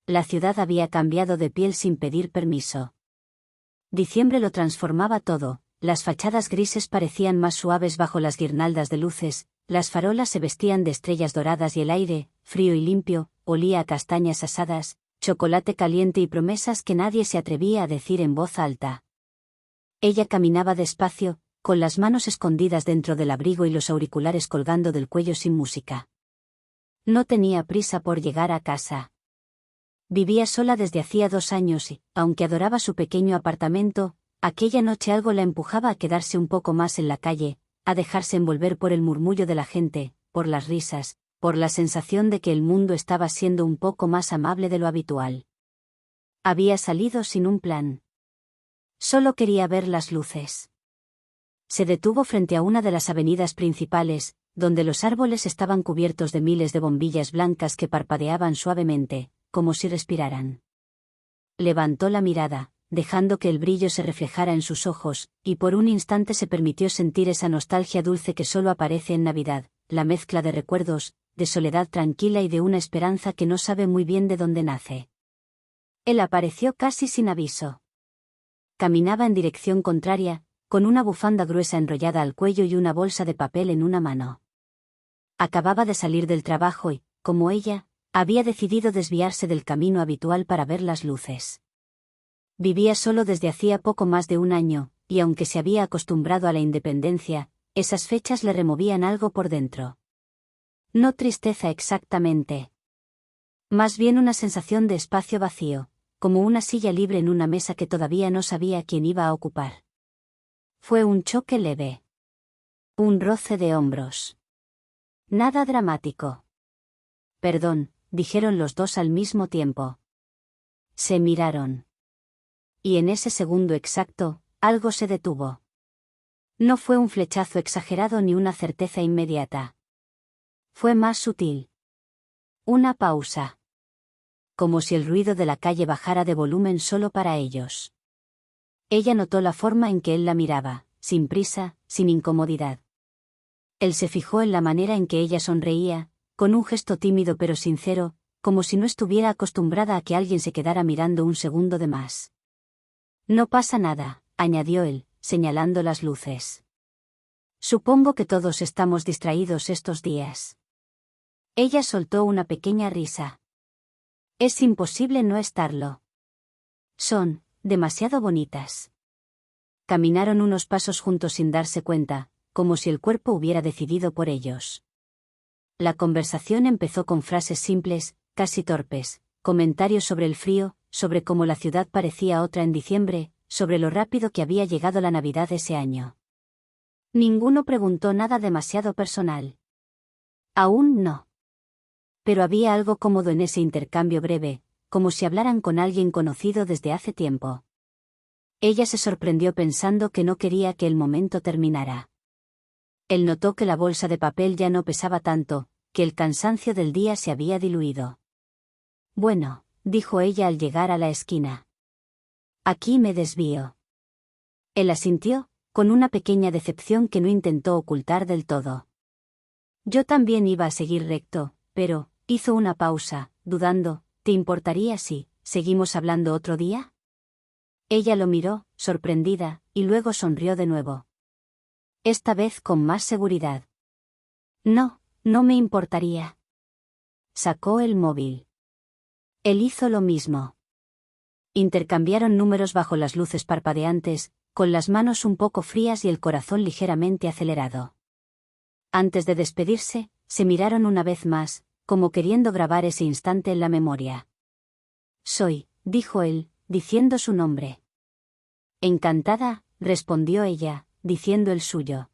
La ciudad había cambiado de piel sin pedir permiso. Diciembre lo transformaba todo, las fachadas grises parecían más suaves bajo las guirnaldas de luces, las farolas se vestían de estrellas doradas y el aire, frío y limpio, olía a castañas asadas, chocolate caliente y promesas que nadie se atrevía a decir en voz alta. Ella caminaba despacio, con las manos escondidas dentro del abrigo y los auriculares colgando del cuello sin música. No tenía prisa por llegar a casa. Vivía sola desde hacía 2 años y, aunque adoraba su pequeño apartamento, aquella noche algo la empujaba a quedarse un poco más en la calle, a dejarse envolver por el murmullo de la gente, por las risas, por la sensación de que el mundo estaba siendo un poco más amable de lo habitual. Había salido sin un plan. Solo quería ver las luces. Se detuvo frente a una de las avenidas principales, donde los árboles estaban cubiertos de miles de bombillas blancas que parpadeaban suavemente, como si respiraran. Levantó la mirada, dejando que el brillo se reflejara en sus ojos, y por un instante se permitió sentir esa nostalgia dulce que solo aparece en Navidad, la mezcla de recuerdos, de soledad tranquila y de una esperanza que no sabe muy bien de dónde nace. Él apareció casi sin aviso. Caminaba en dirección contraria, con una bufanda gruesa enrollada al cuello y una bolsa de papel en una mano. Acababa de salir del trabajo y, como ella, había decidido desviarse del camino habitual para ver las luces. Vivía solo desde hacía poco más de 1 año, y aunque se había acostumbrado a la independencia, esas fechas le removían algo por dentro. No tristeza exactamente. Más bien una sensación de espacio vacío, como una silla libre en una mesa que todavía no sabía quién iba a ocupar. Fue un choque leve. Un roce de hombros. Nada dramático. Perdón, dijeron los dos al mismo tiempo. Se miraron. Y en ese segundo exacto, algo se detuvo. No fue un flechazo exagerado ni una certeza inmediata. Fue más sutil. Una pausa. Como si el ruido de la calle bajara de volumen solo para ellos. Ella notó la forma en que él la miraba, sin prisa, sin incomodidad. Él se fijó en la manera en que ella sonreía, con un gesto tímido pero sincero, como si no estuviera acostumbrada a que alguien se quedara mirando un segundo de más. No pasa nada, añadió él, señalando las luces. Supongo que todos estamos distraídos estos días. Ella soltó una pequeña risa. Es imposible no estarlo. Son demasiado bonitas. Caminaron unos pasos juntos sin darse cuenta, como si el cuerpo hubiera decidido por ellos. La conversación empezó con frases simples, casi torpes, comentarios sobre el frío, sobre cómo la ciudad parecía otra en diciembre, sobre lo rápido que había llegado la Navidad ese año. Ninguno preguntó nada demasiado personal. Aún no. Pero había algo cómodo en ese intercambio breve, como si hablaran con alguien conocido desde hace tiempo. Ella se sorprendió pensando que no quería que el momento terminara. Él notó que la bolsa de papel ya no pesaba tanto, que el cansancio del día se había diluido. Bueno, dijo ella al llegar a la esquina. Aquí me desvío. Él asintió, con una pequeña decepción que no intentó ocultar del todo. Yo también iba a seguir recto, pero, hizo una pausa, dudando, ¿te importaría si seguimos hablando otro día? Ella lo miró, sorprendida, y luego sonrió de nuevo. Esta vez con más seguridad. No, no me importaría. Sacó el móvil. Él hizo lo mismo. Intercambiaron números bajo las luces parpadeantes, con las manos un poco frías y el corazón ligeramente acelerado. Antes de despedirse, se miraron una vez más, como queriendo grabar ese instante en la memoria. Soy, dijo él, diciendo su nombre. Encantada, respondió ella, diciendo el suyo.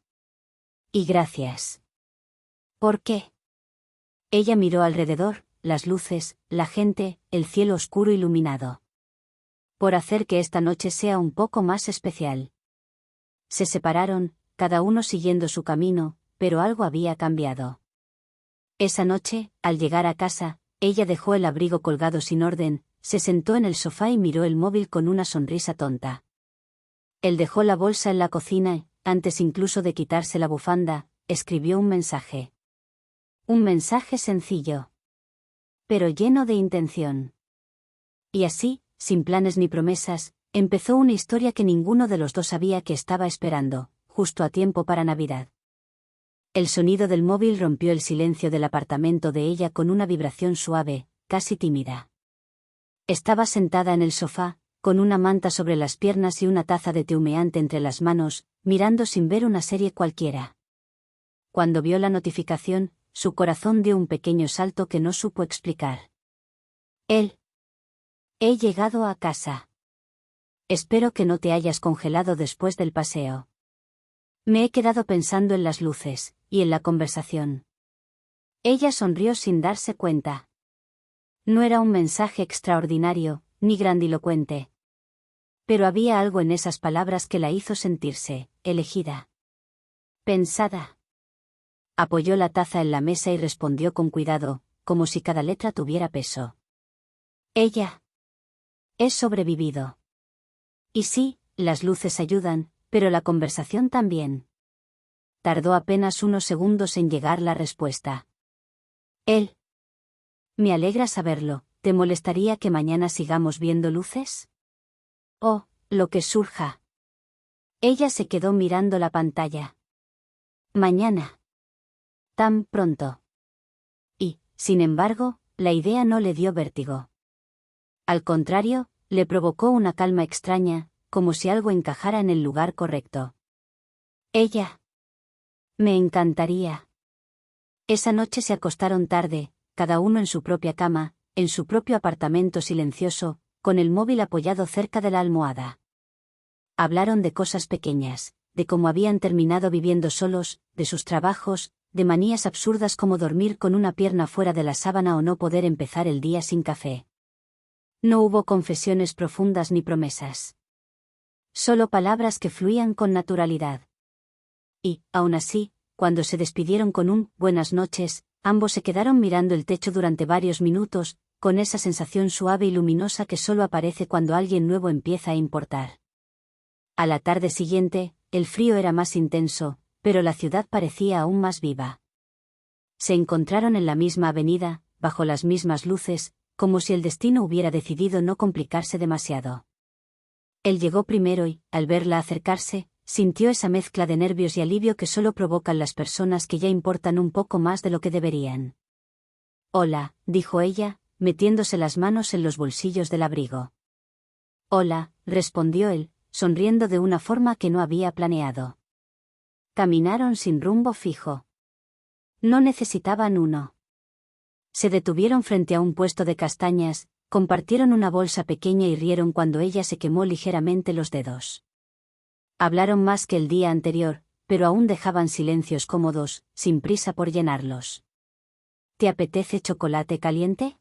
Y gracias. ¿Por qué? Ella miró alrededor, las luces, la gente, el cielo oscuro iluminado. Por hacer que esta noche sea un poco más especial. Se separaron, cada uno siguiendo su camino, pero algo había cambiado. Esa noche, al llegar a casa, ella dejó el abrigo colgado sin orden, se sentó en el sofá y miró el móvil con una sonrisa tonta. Él dejó la bolsa en la cocina y, antes incluso de quitarse la bufanda, escribió un mensaje. Un mensaje sencillo. Pero lleno de intención. Y así, sin planes ni promesas, empezó una historia que ninguno de los dos sabía que estaba esperando, justo a tiempo para Navidad. El sonido del móvil rompió el silencio del apartamento de ella con una vibración suave, casi tímida. Estaba sentada en el sofá, con una manta sobre las piernas y una taza de té humeante entre las manos, mirando sin ver una serie cualquiera. Cuando vio la notificación, su corazón dio un pequeño salto que no supo explicar. He llegado a casa. Espero que no te hayas congelado después del paseo. Me he quedado pensando en las luces, y en la conversación. Ella sonrió sin darse cuenta. No era un mensaje extraordinario, ni grandilocuente. Pero había algo en esas palabras que la hizo sentirse, elegida. Pensada. Apoyó la taza en la mesa y respondió con cuidado, como si cada letra tuviera peso. He sobrevivido. Y sí, las luces ayudan, pero la conversación también. Tardó apenas unos segundos en llegar la respuesta. Me alegra saberlo. ¿Te molestaría que mañana sigamos viendo luces? Oh, lo que surja. Ella se quedó mirando la pantalla. Mañana. Tan pronto. Y, sin embargo, la idea no le dio vértigo. Al contrario, le provocó una calma extraña, como si algo encajara en el lugar correcto. Me encantaría. Esa noche se acostaron tarde, cada uno en su propia cama, en su propio apartamento silencioso, con el móvil apoyado cerca de la almohada. Hablaron de cosas pequeñas, de cómo habían terminado viviendo solos, de sus trabajos, de manías absurdas como dormir con una pierna fuera de la sábana o no poder empezar el día sin café. No hubo confesiones profundas ni promesas. Solo palabras que fluían con naturalidad. Y, aún así, cuando se despidieron con un «buenas noches», ambos se quedaron mirando el techo durante varios minutos, con esa sensación suave y luminosa que solo aparece cuando alguien nuevo empieza a importar. A la tarde siguiente, el frío era más intenso, pero la ciudad parecía aún más viva. Se encontraron en la misma avenida, bajo las mismas luces, como si el destino hubiera decidido no complicarse demasiado. Él llegó primero y, al verla acercarse, sintió esa mezcla de nervios y alivio que solo provocan las personas que ya importan un poco más de lo que deberían. «Hola», dijo ella, metiéndose las manos en los bolsillos del abrigo. «Hola», respondió él, sonriendo de una forma que no había planeado. Caminaron sin rumbo fijo. No necesitaban uno. Se detuvieron frente a un puesto de castañas, compartieron una bolsa pequeña y rieron cuando ella se quemó ligeramente los dedos. Hablaron más que el día anterior, pero aún dejaban silencios cómodos, sin prisa por llenarlos. «¿Te apetece chocolate caliente?»,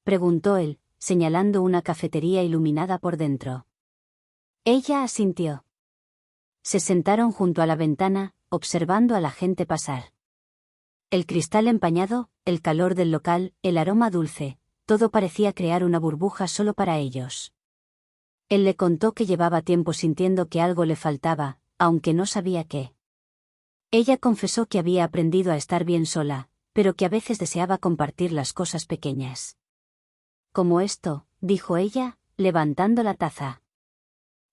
preguntó él, señalando una cafetería iluminada por dentro. Ella asintió. Se sentaron junto a la ventana, observando a la gente pasar. El cristal empañado, el calor del local, el aroma dulce, todo parecía crear una burbuja solo para ellos. Él le contó que llevaba tiempo sintiendo que algo le faltaba, aunque no sabía qué. Ella confesó que había aprendido a estar bien sola, pero que a veces deseaba compartir las cosas pequeñas. «Como esto», dijo ella, levantando la taza.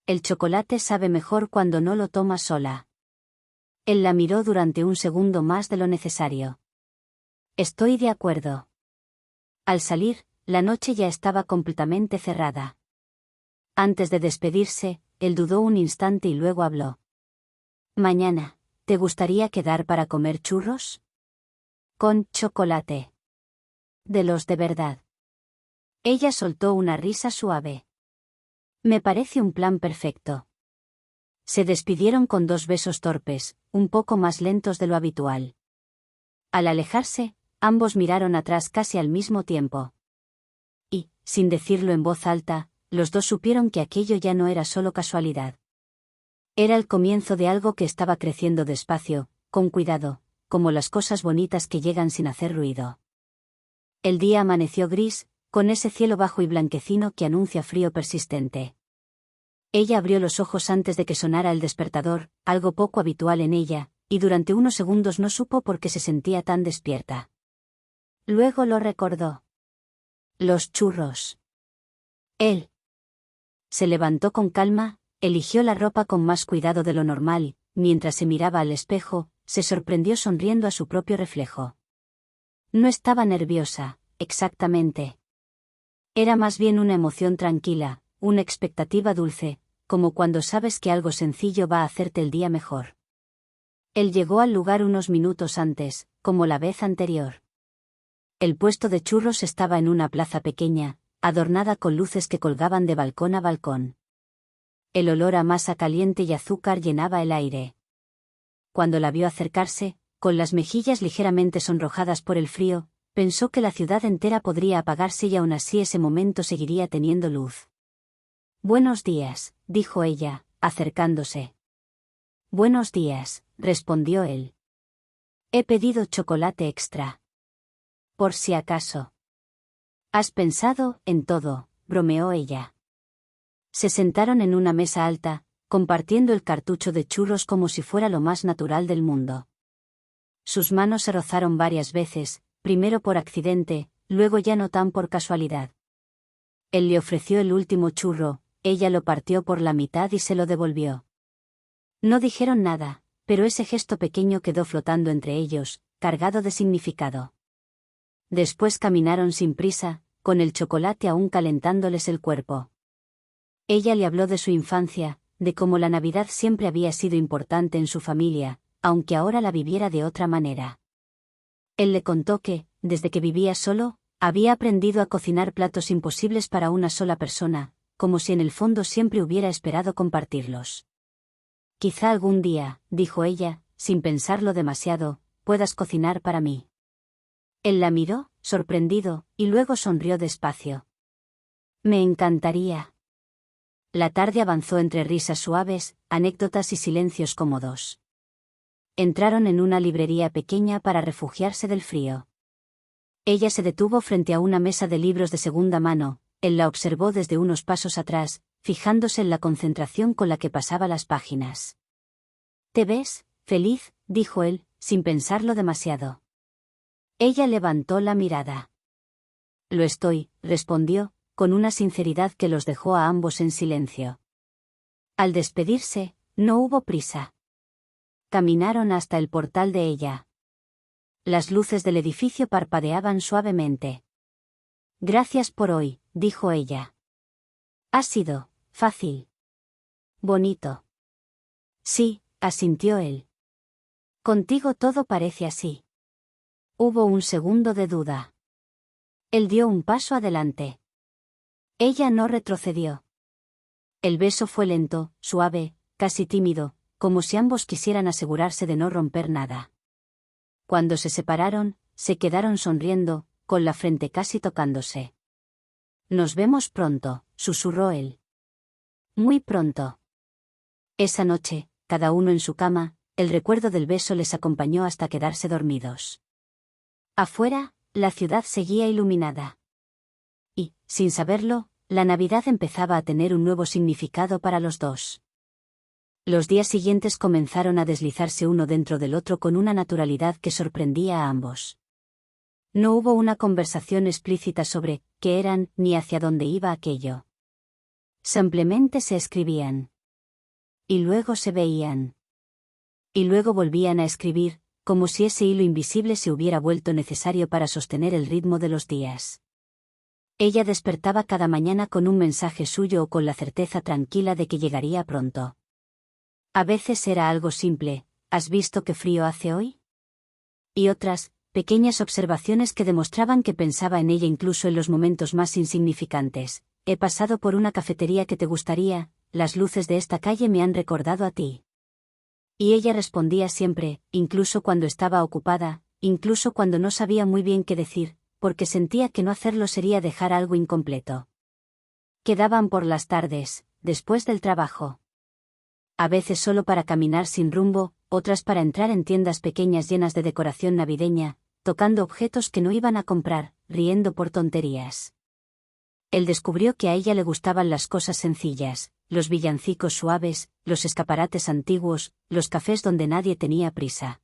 «El chocolate sabe mejor cuando no lo tomas sola». Él la miró durante un segundo más de lo necesario. «Estoy de acuerdo». Al salir, la noche ya estaba completamente cerrada. Antes de despedirse, él dudó un instante y luego habló. «Mañana, ¿te gustaría quedar para comer churros? Con chocolate. De los de verdad». Ella soltó una risa suave. «Me parece un plan perfecto». Se despidieron con 2 besos torpes, un poco más lentos de lo habitual. Al alejarse, ambos miraron atrás casi al mismo tiempo. Y, sin decirlo en voz alta, los dos supieron que aquello ya no era solo casualidad. Era el comienzo de algo que estaba creciendo despacio, con cuidado, como las cosas bonitas que llegan sin hacer ruido. El día amaneció gris, con ese cielo bajo y blanquecino que anuncia frío persistente. Ella abrió los ojos antes de que sonara el despertador, algo poco habitual en ella, y durante unos segundos no supo por qué se sentía tan despierta. Luego lo recordó. Los churros. Él se levantó con calma, eligió la ropa con más cuidado de lo normal, mientras se miraba al espejo, se sorprendió sonriendo a su propio reflejo. No estaba nerviosa, exactamente. Era más bien una emoción tranquila, una expectativa dulce, como cuando sabes que algo sencillo va a hacerte el día mejor. Él llegó al lugar unos minutos antes, como la vez anterior. El puesto de churros estaba en una plaza pequeña, adornada con luces que colgaban de balcón a balcón. El olor a masa caliente y azúcar llenaba el aire. Cuando la vio acercarse, con las mejillas ligeramente sonrojadas por el frío, pensó que la ciudad entera podría apagarse y aún así ese momento seguiría teniendo luz. «Buenos días», dijo ella, acercándose. «Buenos días», respondió él. «He pedido chocolate extra. Por si acaso». «¿Has pensado en todo?», bromeó ella. Se sentaron en una mesa alta, compartiendo el cartucho de churros como si fuera lo más natural del mundo. Sus manos se rozaron varias veces, primero por accidente, luego ya no tan por casualidad. Él le ofreció el último churro, ella lo partió por la mitad y se lo devolvió. No dijeron nada, pero ese gesto pequeño quedó flotando entre ellos, cargado de significado. Después caminaron sin prisa, con el chocolate aún calentándoles el cuerpo. Ella le habló de su infancia, de cómo la Navidad siempre había sido importante en su familia, aunque ahora la viviera de otra manera. Él le contó que, desde que vivía solo, había aprendido a cocinar platos imposibles para una sola persona, como si en el fondo siempre hubiera esperado compartirlos. «Quizá algún día», dijo ella, sin pensarlo demasiado, «puedas cocinar para mí». Él la miró, sorprendido, y luego sonrió despacio. «Me encantaría». La tarde avanzó entre risas suaves, anécdotas y silencios cómodos. Entraron en una librería pequeña para refugiarse del frío. Ella se detuvo frente a una mesa de libros de segunda mano, él la observó desde unos pasos atrás, fijándose en la concentración con la que pasaba las páginas. «¿Te ves feliz?», dijo él, sin pensarlo demasiado. Ella levantó la mirada. «Lo estoy», respondió, con una sinceridad que los dejó a ambos en silencio. Al despedirse, no hubo prisa. Caminaron hasta el portal de ella. Las luces del edificio parpadeaban suavemente. «Gracias por hoy», dijo ella. «Ha sido fácil. Bonito». «Sí», asintió él. «Contigo todo parece así». Hubo un segundo de duda. Él dio un paso adelante. Ella no retrocedió. El beso fue lento, suave, casi tímido, como si ambos quisieran asegurarse de no romper nada. Cuando se separaron, se quedaron sonriendo, con la frente casi tocándose. «Nos vemos pronto», susurró él. «Muy pronto». Esa noche, cada uno en su cama, el recuerdo del beso les acompañó hasta quedarse dormidos. Afuera, la ciudad seguía iluminada. Y, sin saberlo, la Navidad empezaba a tener un nuevo significado para los dos. Los días siguientes comenzaron a deslizarse uno dentro del otro con una naturalidad que sorprendía a ambos. No hubo una conversación explícita sobre qué eran ni hacia dónde iba aquello. Simplemente se escribían. Y luego se veían. Y luego volvían a escribir, como si ese hilo invisible se hubiera vuelto necesario para sostener el ritmo de los días. Ella despertaba cada mañana con un mensaje suyo o con la certeza tranquila de que llegaría pronto. A veces era algo simple: «¿Has visto qué frío hace hoy?». Y otras, pequeñas observaciones que demostraban que pensaba en ella incluso en los momentos más insignificantes. «He pasado por una cafetería que te gustaría, las luces de esta calle me han recordado a ti». Y ella respondía siempre, incluso cuando estaba ocupada, incluso cuando no sabía muy bien qué decir, porque sentía que no hacerlo sería dejar algo incompleto. Quedaban por las tardes, después del trabajo. A veces solo para caminar sin rumbo, otras para entrar en tiendas pequeñas llenas de decoración navideña, tocando objetos que no iban a comprar, riendo por tonterías. Él descubrió que a ella le gustaban las cosas sencillas, los villancicos suaves, los escaparates antiguos, los cafés donde nadie tenía prisa.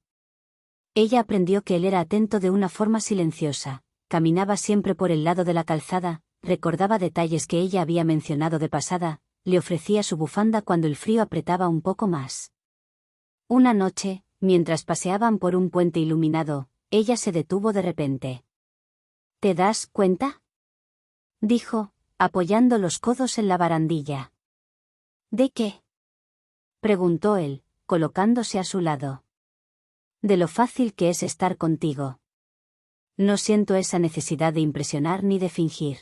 Ella aprendió que él era atento de una forma silenciosa, caminaba siempre por el lado de la calzada, recordaba detalles que ella había mencionado de pasada, le ofrecía su bufanda cuando el frío apretaba un poco más. Una noche, mientras paseaban por un puente iluminado, ella se detuvo de repente. ¿Te das cuenta?, dijo, apoyando los codos en la barandilla. ¿De qué?, preguntó él, colocándose a su lado. De lo fácil que es estar contigo. No siento esa necesidad de impresionar ni de fingir.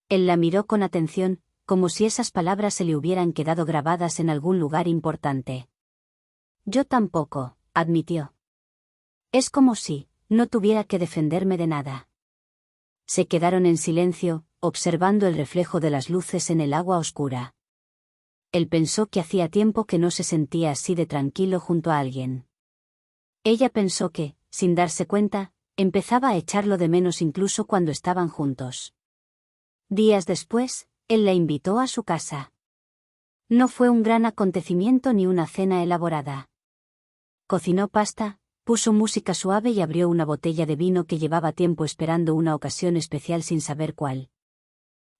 Él la miró con atención, como si esas palabras se le hubieran quedado grabadas en algún lugar importante. Yo tampoco, admitió. Es como si no tuviera que defenderme de nada. Se quedaron en silencio, observando el reflejo de las luces en el agua oscura. Él pensó que hacía tiempo que no se sentía así de tranquilo junto a alguien. Ella pensó que, sin darse cuenta, empezaba a echarlo de menos incluso cuando estaban juntos. Días después, él la invitó a su casa. No fue un gran acontecimiento ni una cena elaborada. Cocinó pasta, puso música suave y abrió una botella de vino que llevaba tiempo esperando una ocasión especial sin saber cuál.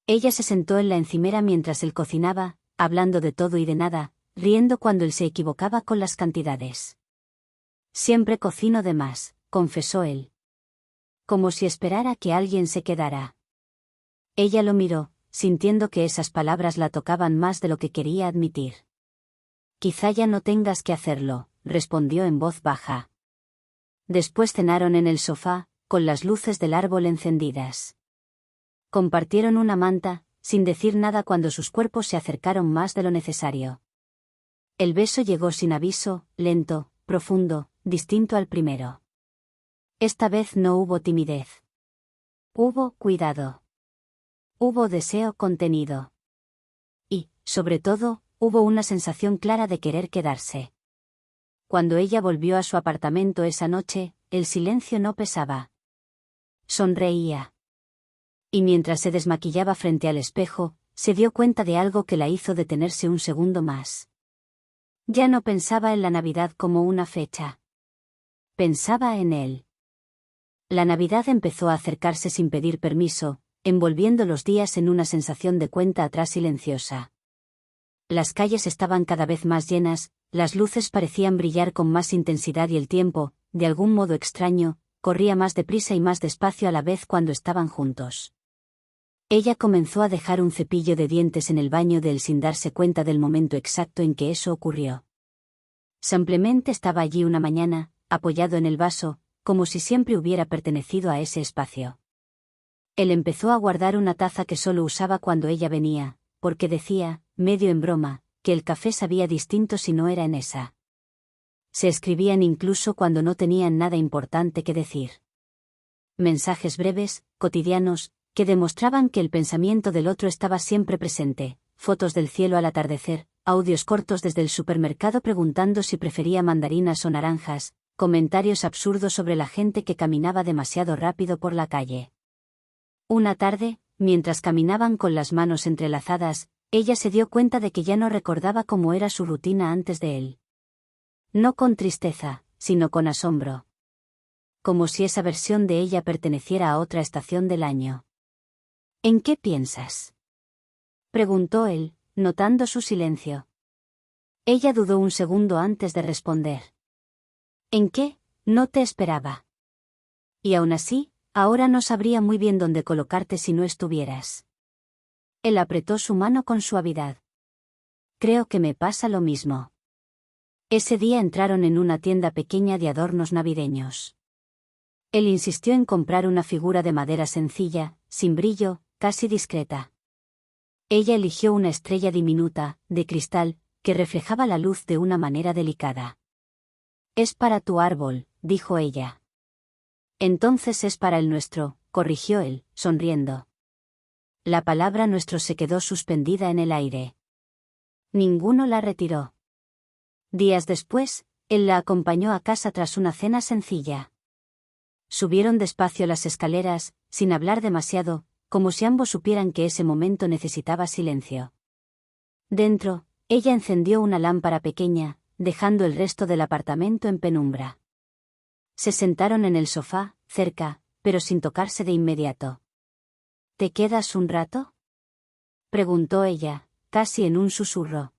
Ella se sentó en la encimera mientras él cocinaba, hablando de todo y de nada, riendo cuando él se equivocaba con las cantidades. Siempre cocino de más, confesó él. Como si esperara que alguien se quedara. Ella lo miró, sintiendo que esas palabras la tocaban más de lo que quería admitir. Quizá ya no tengas que hacerlo, respondió en voz baja. Después cenaron en el sofá, con las luces del árbol encendidas. Compartieron una manta, sin decir nada cuando sus cuerpos se acercaron más de lo necesario. El beso llegó sin aviso, lento, profundo, distinto al primero. Esta vez no hubo timidez. Hubo cuidado. Hubo deseo contenido. Y, sobre todo, hubo una sensación clara de querer quedarse. Cuando ella volvió a su apartamento esa noche, el silencio no pesaba. Sonreía. Y mientras se desmaquillaba frente al espejo, se dio cuenta de algo que la hizo detenerse un segundo más. Ya no pensaba en la Navidad como una fecha. Pensaba en él. La Navidad empezó a acercarse sin pedir permiso, envolviendo los días en una sensación de cuenta atrás silenciosa. Las calles estaban cada vez más llenas, las luces parecían brillar con más intensidad y el tiempo, de algún modo extraño, corría más deprisa y más despacio a la vez cuando estaban juntos. Ella comenzó a dejar un cepillo de dientes en el baño de él sin darse cuenta del momento exacto en que eso ocurrió. Simplemente estaba allí una mañana, apoyado en el vaso, como si siempre hubiera pertenecido a ese espacio. Él empezó a guardar una taza que solo usaba cuando ella venía, porque decía, medio en broma, que el café sabía distinto si no era en esa. Se escribían incluso cuando no tenían nada importante que decir. Mensajes breves, cotidianos, que demostraban que el pensamiento del otro estaba siempre presente, fotos del cielo al atardecer, audios cortos desde el supermercado preguntando si prefería mandarinas o naranjas, comentarios absurdos sobre la gente que caminaba demasiado rápido por la calle. Una tarde, mientras caminaban con las manos entrelazadas, ella se dio cuenta de que ya no recordaba cómo era su rutina antes de él. No con tristeza, sino con asombro. Como si esa versión de ella perteneciera a otra estación del año. ¿En qué piensas?, preguntó él, notando su silencio. Ella dudó un segundo antes de responder. ¿En qué? No te esperaba. Y aún así, ahora no sabría muy bien dónde colocarte si no estuvieras. Él apretó su mano con suavidad. Creo que me pasa lo mismo. Ese día entraron en una tienda pequeña de adornos navideños. Él insistió en comprar una figura de madera sencilla, sin brillo, casi discreta. Ella eligió una estrella diminuta, de cristal, que reflejaba la luz de una manera delicada. Es para tu árbol, dijo ella. Entonces es para el nuestro, corrigió él, sonriendo. La palabra nuestro se quedó suspendida en el aire. Ninguno la retiró. Días después, él la acompañó a casa tras una cena sencilla. Subieron despacio las escaleras, sin hablar demasiado, como si ambos supieran que ese momento necesitaba silencio. Dentro, ella encendió una lámpara pequeña, dejando el resto del apartamento en penumbra. Se sentaron en el sofá, cerca, pero sin tocarse de inmediato. ¿Te quedas un rato?, preguntó ella, casi en un susurro.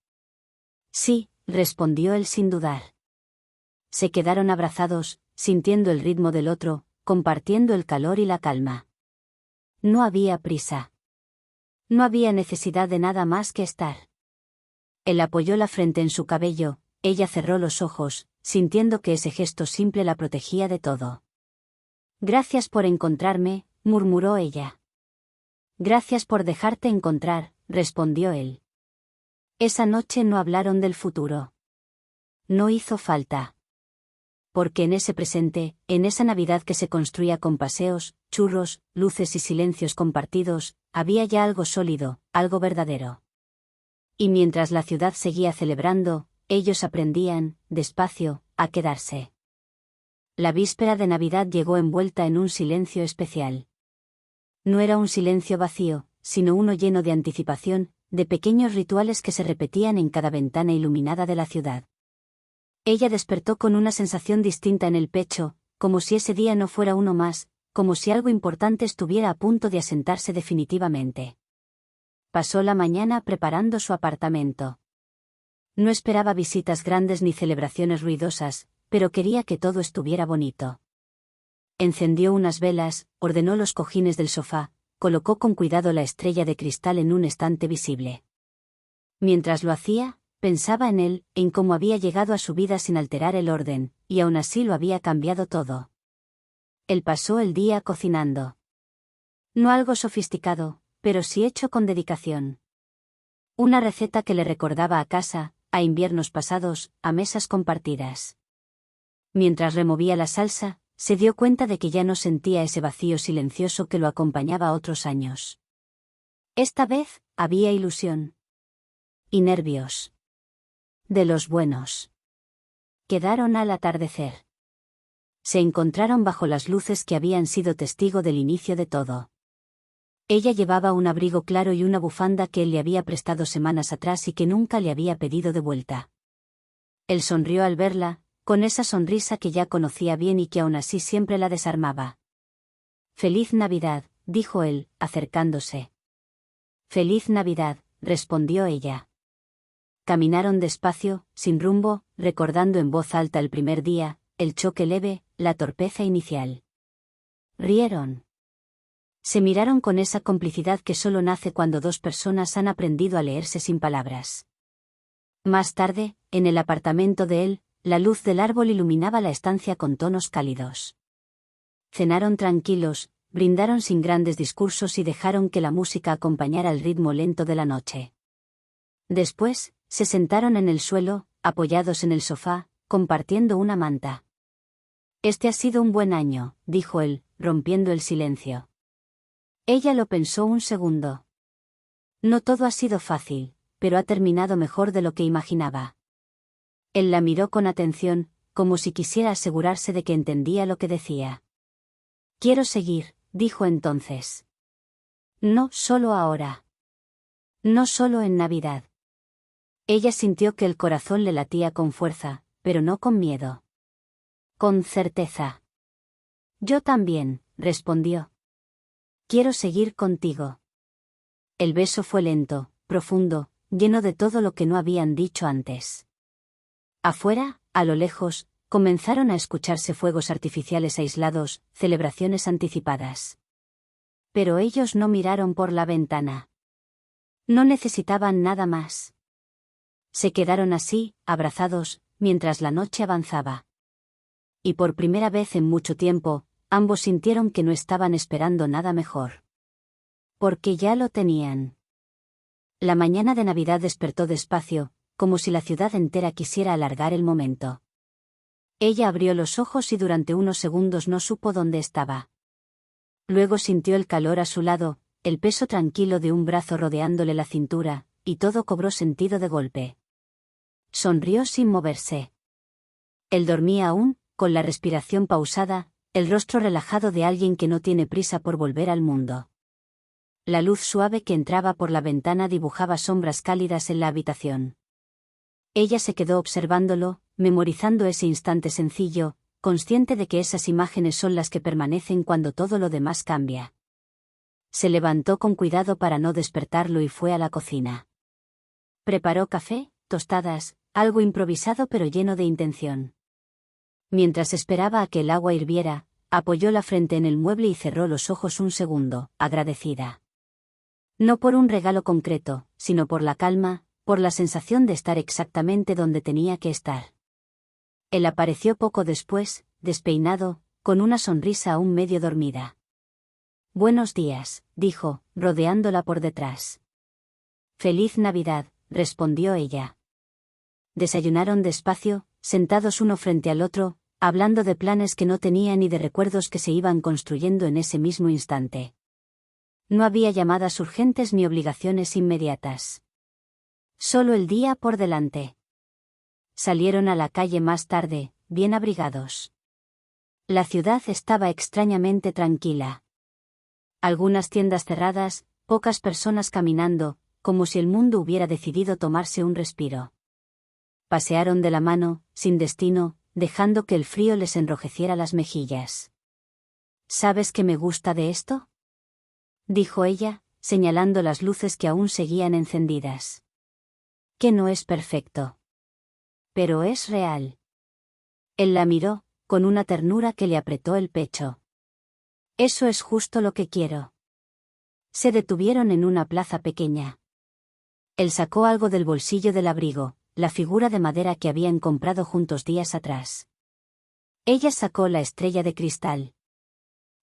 Sí, respondió él sin dudar. Se quedaron abrazados, sintiendo el ritmo del otro, compartiendo el calor y la calma. No había prisa. No había necesidad de nada más que estar. Él apoyó la frente en su cabello, ella cerró los ojos, sintiendo que ese gesto simple la protegía de todo. Gracias por encontrarme, murmuró ella. Gracias por dejarte encontrar, respondió él. Esa noche no hablaron del futuro. No hizo falta. Porque en ese presente, en esa Navidad que se construía con paseos, churros, luces y silencios compartidos, había ya algo sólido, algo verdadero. Y mientras la ciudad seguía celebrando, ellos aprendían, despacio, a quedarse. La víspera de Navidad llegó envuelta en un silencio especial. No era un silencio vacío, sino uno lleno de anticipación, de pequeños rituales que se repetían en cada ventana iluminada de la ciudad. Ella despertó con una sensación distinta en el pecho, como si ese día no fuera uno más, como si algo importante estuviera a punto de asentarse definitivamente. Pasó la mañana preparando su apartamento. No esperaba visitas grandes ni celebraciones ruidosas, pero quería que todo estuviera bonito. Encendió unas velas, ordenó los cojines del sofá, colocó con cuidado la estrella de cristal en un estante visible. Mientras lo hacía, pensaba en él, en cómo había llegado a su vida sin alterar el orden, y aún así lo había cambiado todo. Él pasó el día cocinando. No algo sofisticado, pero sí hecho con dedicación. Una receta que le recordaba a casa, a inviernos pasados, a mesas compartidas. Mientras removía la salsa, se dio cuenta de que ya no sentía ese vacío silencioso que lo acompañaba otros años. Esta vez, había ilusión. Y nervios. De los buenos. Quedaron al atardecer. Se encontraron bajo las luces que habían sido testigo del inicio de todo. Ella llevaba un abrigo claro y una bufanda que él le había prestado semanas atrás y que nunca le había pedido de vuelta. Él sonrió al verla, con esa sonrisa que ya conocía bien y que aún así siempre la desarmaba. «Feliz Navidad», dijo él, acercándose. «Feliz Navidad», respondió ella. Caminaron despacio, sin rumbo, recordando en voz alta el primer día, el choque leve, la torpeza inicial. Rieron. Se miraron con esa complicidad que solo nace cuando dos personas han aprendido a leerse sin palabras. Más tarde, en el apartamento de él, la luz del árbol iluminaba la estancia con tonos cálidos. Cenaron tranquilos, brindaron sin grandes discursos y dejaron que la música acompañara el ritmo lento de la noche. Después, se sentaron en el suelo, apoyados en el sofá, compartiendo una manta. «Este ha sido un buen año», dijo él, rompiendo el silencio. Ella lo pensó un segundo. No todo ha sido fácil, pero ha terminado mejor de lo que imaginaba. Él la miró con atención, como si quisiera asegurarse de que entendía lo que decía. «Quiero seguir», dijo entonces. «No solo ahora. No solo en Navidad». Ella sintió que el corazón le latía con fuerza, pero no con miedo. Con certeza. «Yo también», respondió. «Quiero seguir contigo». El beso fue lento, profundo, lleno de todo lo que no habían dicho antes. Afuera, a lo lejos, comenzaron a escucharse fuegos artificiales aislados, celebraciones anticipadas. Pero ellos no miraron por la ventana. No necesitaban nada más. Se quedaron así, abrazados, mientras la noche avanzaba. Y por primera vez en mucho tiempo, ambos sintieron que no estaban esperando nada mejor. Porque ya lo tenían. La mañana de Navidad despertó despacio, como si la ciudad entera quisiera alargar el momento. Ella abrió los ojos y durante unos segundos no supo dónde estaba. Luego sintió el calor a su lado, el peso tranquilo de un brazo rodeándole la cintura, y todo cobró sentido de golpe. Sonrió sin moverse. Él dormía aún, con la respiración pausada, el rostro relajado de alguien que no tiene prisa por volver al mundo. La luz suave que entraba por la ventana dibujaba sombras cálidas en la habitación. Ella se quedó observándolo, memorizando ese instante sencillo, consciente de que esas imágenes son las que permanecen cuando todo lo demás cambia. Se levantó con cuidado para no despertarlo y fue a la cocina. Preparó café, tostadas, algo improvisado pero lleno de intención. Mientras esperaba a que el agua hirviera, apoyó la frente en el mueble y cerró los ojos un segundo, agradecida. No por un regalo concreto, sino por la calma, por la sensación de estar exactamente donde tenía que estar. Él apareció poco después, despeinado, con una sonrisa aún medio dormida. «Buenos días», dijo, rodeándola por detrás. «Feliz Navidad», respondió ella. Desayunaron despacio, sentados uno frente al otro, hablando de planes que no tenían y de recuerdos que se iban construyendo en ese mismo instante. No había llamadas urgentes ni obligaciones inmediatas. Solo el día por delante. Salieron a la calle más tarde, bien abrigados. La ciudad estaba extrañamente tranquila. Algunas tiendas cerradas, pocas personas caminando, como si el mundo hubiera decidido tomarse un respiro. Pasearon de la mano, sin destino, dejando que el frío les enrojeciera las mejillas. «¿Sabes qué me gusta de esto?», dijo ella, señalando las luces que aún seguían encendidas. «Que no es perfecto. Pero es real». Él la miró, con una ternura que le apretó el pecho. «Eso es justo lo que quiero». Se detuvieron en una plaza pequeña. Él sacó algo del bolsillo del abrigo, la figura de madera que habían comprado juntos días atrás. Ella sacó la estrella de cristal.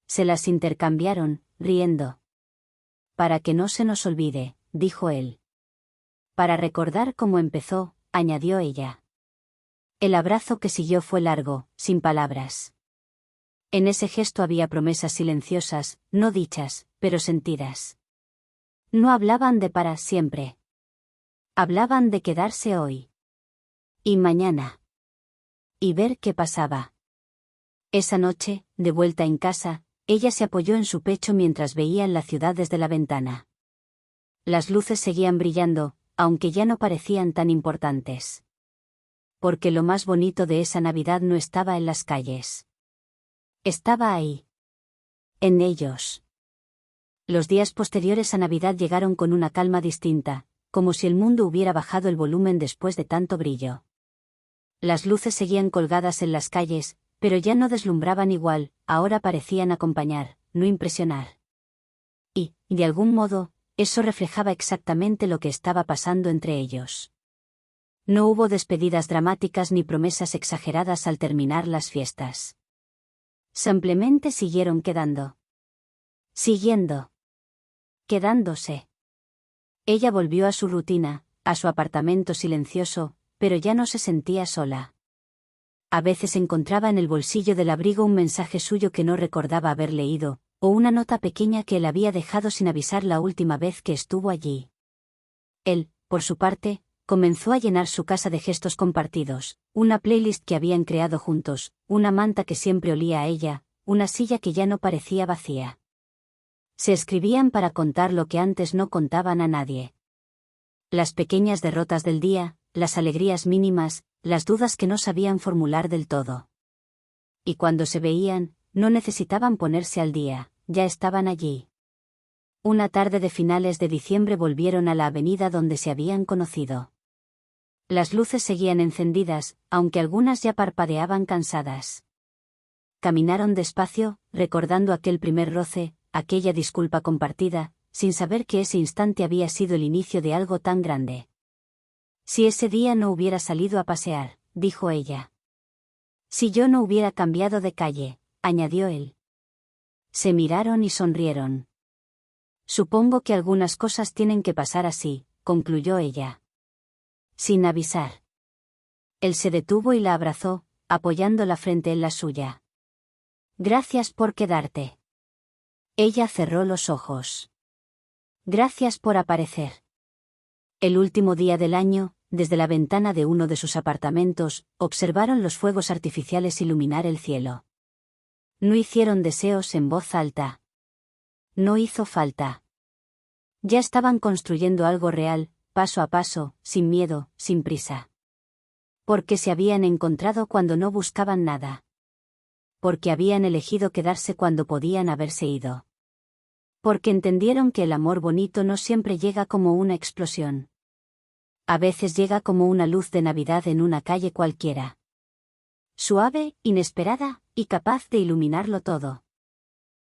Se las intercambiaron, riendo. «Para que no se nos olvide», dijo él. «Para recordar cómo empezó», añadió ella. El abrazo que siguió fue largo, sin palabras. En ese gesto había promesas silenciosas, no dichas, pero sentidas. No hablaban de para siempre. Hablaban de quedarse hoy. Y mañana. Y ver qué pasaba. Esa noche, de vuelta en casa, ella se apoyó en su pecho mientras veían la ciudad desde la ventana. Las luces seguían brillando, aunque ya no parecían tan importantes. Porque lo más bonito de esa Navidad no estaba en las calles. Estaba ahí. En ellos. Los días posteriores a Navidad llegaron con una calma distinta, como si el mundo hubiera bajado el volumen después de tanto brillo. Las luces seguían colgadas en las calles, pero ya no deslumbraban igual, ahora parecían acompañar, no impresionar. Y, de algún modo, eso reflejaba exactamente lo que estaba pasando entre ellos. No hubo despedidas dramáticas ni promesas exageradas al terminar las fiestas. Simplemente siguieron quedando. Siguiendo. Quedándose. Ella volvió a su rutina, a su apartamento silencioso, pero ya no se sentía sola. A veces encontraba en el bolsillo del abrigo un mensaje suyo que no recordaba haber leído, o una nota pequeña que él había dejado sin avisar la última vez que estuvo allí. Él, por su parte, comenzó a llenar su casa de gestos compartidos, una playlist que habían creado juntos, una manta que siempre olía a ella, una silla que ya no parecía vacía. Se escribían para contar lo que antes no contaban a nadie. Las pequeñas derrotas del día, las alegrías mínimas, las dudas que no sabían formular del todo. Y cuando se veían, no necesitaban ponerse al día, ya estaban allí. Una tarde de finales de diciembre volvieron a la avenida donde se habían conocido. Las luces seguían encendidas, aunque algunas ya parpadeaban cansadas. Caminaron despacio, recordando aquel primer roce, aquella disculpa compartida, sin saber que ese instante había sido el inicio de algo tan grande. «Si ese día no hubiera salido a pasear», dijo ella. «Si yo no hubiera cambiado de calle», añadió él. Se miraron y sonrieron. «Supongo que algunas cosas tienen que pasar así», concluyó ella. Sin avisar. Él se detuvo y la abrazó, apoyando la frente en la suya. «Gracias por quedarte». Ella cerró los ojos. «Gracias por aparecer». El último día del año, desde la ventana de uno de sus apartamentos, observaron los fuegos artificiales iluminar el cielo. No hicieron deseos en voz alta. No hizo falta. Ya estaban construyendo algo real, paso a paso, sin miedo, sin prisa. Porque se habían encontrado cuando no buscaban nada. Porque habían elegido quedarse cuando podían haberse ido. Porque entendieron que el amor bonito no siempre llega como una explosión. A veces llega como una luz de Navidad en una calle cualquiera. Suave, inesperada, y capaz de iluminarlo todo.